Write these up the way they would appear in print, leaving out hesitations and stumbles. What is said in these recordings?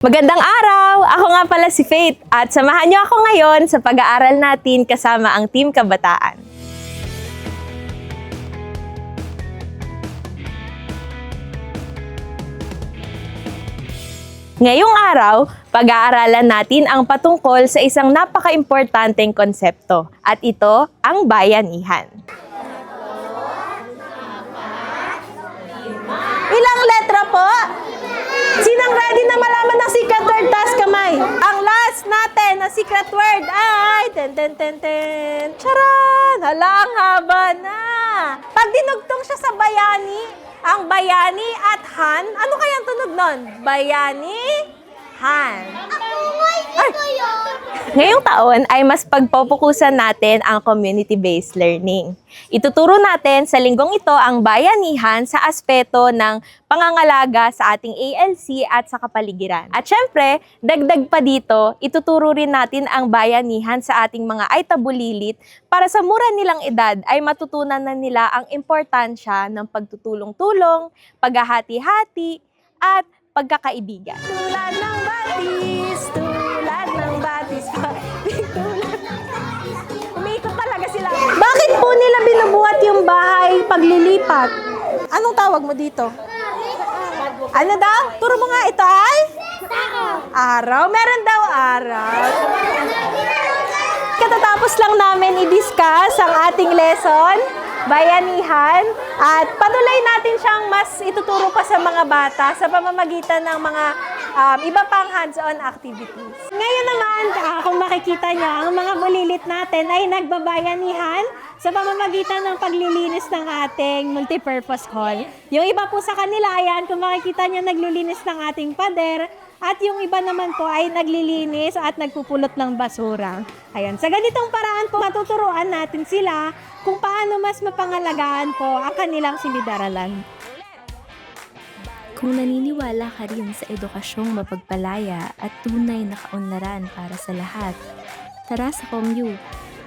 Magandang araw! Ako nga pala si Faith at samahan niyo ako ngayon sa pag-aaral natin kasama ang Team Kabataan. Ngayong araw, pag-aaralan natin ang patungkol sa isang napaka-importanteng konsepto at ito ang bayanihan. Ilang letra po? Sinang ready na malaman ng secret word? Taas kamay. Ang last natin na secret word ay ten. Charan! Hala, ang haba na. Pag dinugtong siya sa bayani, ang bayani at han, ano kayang tunog nun? Bayani, han. Ay! Ngayong taon ay mas pagpupukusan natin ang community-based learning. Ituturo natin sa linggong ito ang bayanihan sa aspeto ng pangangalaga sa ating ALC at sa kapaligiran. At syempre, dagdag pa dito, ituturo rin natin ang bayanihan sa ating mga aitabulilit para sa mura nilang edad ay matutunan na nila ang importansya ng pagtutulong-tulong, paghahati-hati, at pagkakaibigan. Tulad ng batis, umiikot talaga sila. Bakit po nila binubuhat yung bahay paglilipat? Anong tawag mo dito? Ano daw? Turo mo nga, ito ay? Araw. Meron daw araw. Katatapos lang namin i-discuss ang ating lesson, bayanihan, at patuloy natin siyang mas ituturo pa sa mga bata sa pamamagitan ng mga iba pang hands-on activities. Ngayon naman, kung makikita nyo, ang mga bulilit natin ay nagbabayanihan sa pamamagitan ng paglilinis ng ating multipurpose hall. Yung iba po sa kanila, ayan, kung makikita nyo, naglilinis ng ating pader, at yung iba naman po ay naglilinis at nagpupulot ng basura. Ayan, sa ganitong paraan po, matuturuan natin sila kung paano mas mapangalagaan po ang kanilang silid-aralan. Kung naniniwala ka rin sa edukasyong mapagpalaya at tunay na kaunlaran para sa lahat, tara sa COMU,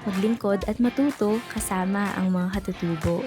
maglingkod at matuto kasama ang mga katutubo.